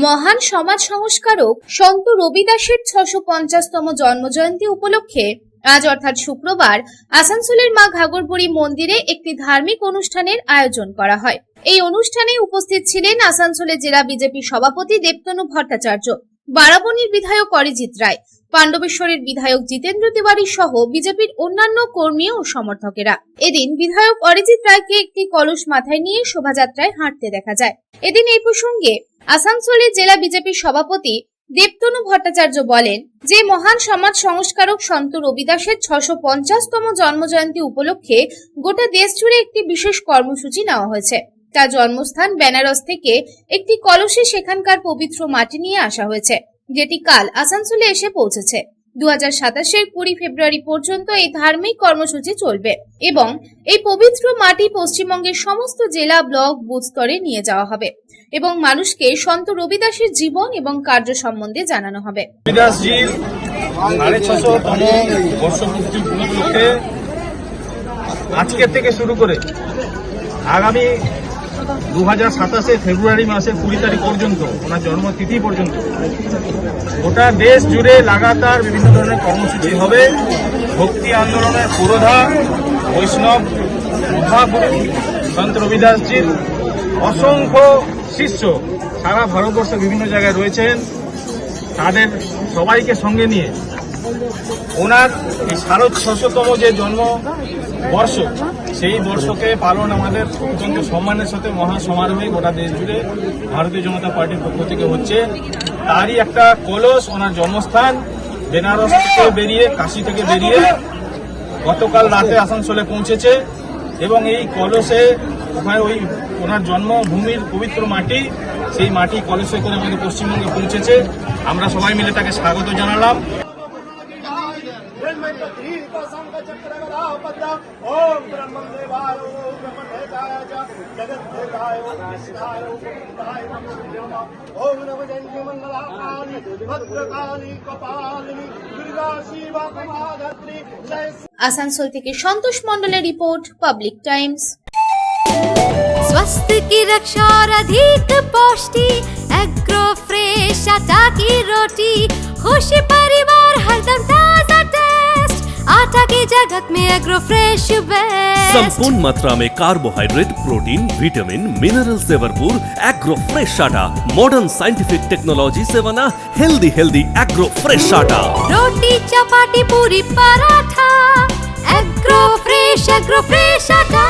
মহান সমাজ সংস্কারক সন্ত রবিদাসের ৬৫০তম জন্মজয়ন্তী উপলক্ষে আজ অর্থাৎ শুক্রবার আসানসোলের মা ঘাগরবুড়ি মন্দিরে একটি ধার্মিক অনুষ্ঠানের আয়োজন করা হয়। এই অনুষ্ঠানে উপস্থিত ছিলেন আসানসোলের জেলা বিজেপি সভাপতি দেবতনু ভট্টাচার্য, বারাবণীর বিধায়ক অরিজিৎ রায়, পাণ্ডবেশ্বরের বিধায়ক জিতেন্দ্র তিওয়ারি সহ বিজেপির অন্যান্য কর্মী ও সমর্থকেরা। এদিন বিধায়ক অরিজিৎ রায়কে একটি কলস মাথায় নিয়ে শোভাযাত্রায় হাঁটতে দেখা যায়। এদিন এই প্রসঙ্গে আসানসোলের জেলা বিজেপি সভাপতি দেবতনু ভট্টাচার্য বলেন যে মহান সমাজ সংস্কারক সন্ত রবিদাসের ৬৫০তম জন্মজয়ন্তী উপলক্ষে গোটা দেশ জুড়ে একটি বিশেষ কর্মসূচি নেওয়া হয়েছে। তার জন্মস্থান বেনারস থেকে একটি কলসে সেখানকার পবিত্র মাটি নিয়ে আসা হয়েছে, যেটি কাল আসানসোলে এসে পৌঁছেছে। 2027-এর 20 ফেব্রুয়ারি পর্যন্ত এই ধার্মিক কর্মসূচি চলবে এবং এই পবিত্র মাটি পশ্চিমবঙ্গের সমস্ত জেলা, ব্লক, বুথ স্তরে নিয়ে যাওয়া হবে এবং মানুষকে সন্ত রবিদাসের জীবন এবং কার্য সম্বন্ধে জানানো হবে। রবিদাসজির 650তম বর্ষপূর্তি উপলক্ষে আজকের থেকে শুরু করে আগামী 2027 ফেব্রুয়ারি মাসের 20 তারিখ পর্যন্ত, ওনার জন্মতিথি পর্যন্ত গোটা দেশ জুড়ে লাগাতার বিভিন্ন ধরনের কর্মসূচি হবে। ভক্তি আন্দোলনের পুরোধা বৈষ্ণব মহাগুরু সন্ত রবিদাসজির অসংখ্য শিষ্য সারা ভারতবর্ষের বিভিন্ন জায়গায় রয়েছেন। তাদের সবাইকে সঙ্গে নিয়ে ওনার এই 650তম যে জন্মবর্ষ, সেই বর্ষকে পালন আমাদের অত্যন্ত সম্মানের সাথে মহা সমারোহে গোটা দেশ জুড়ে ভারতীয় জনতা পার্টির পক্ষ থেকে হচ্ছে। তারই একটা কলস ওনার জন্মস্থান বেনারস থেকে বেরিয়ে, কাশী থেকে বেরিয়ে গতকাল রাতে আসানসোলে পৌঁছেছে এবং এই কলসে ওখানে ওই ওনার জন্মভূমির পবিত্র মাটি, সেই মাটি কলসে করে আমাদের পশ্চিমবঙ্গে পৌঁছেছে। আমরা সবাই মিলে তাকে স্বাগত জানালাম। आसनसोल থেকে संतोष मंडलेर रिपोर्ट, पब्लिक टाइम्स। स्वास्थ्य की रक्षा और अधिक पौष्टि, एग्रो फ्रेश आटा की रोटी, खुशी परिवार हरदम ताजा टेस्ट, आटा की जगत में एग्रो फ्रेश बेस्ट। संपूर्ण मात्रा में कार्बोहाइड्रेट, प्रोटीन, विटामिन, मिनरल से भरपूर एग्रो फ्रेश आटा, मॉडर्न साइंटिफिक टेक्नोलॉजी से बना हेल्दी एग्रो फ्रेश आटा। रोटी, चपाती, पूरी, पराठा, एग्रो फ्रेश आटा।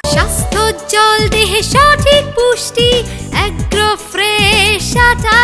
স্বাস্থ্যোজ্জ্বল দেহে সঠিক পুষ্টি, এগ্রো ফ্রেশ আটা।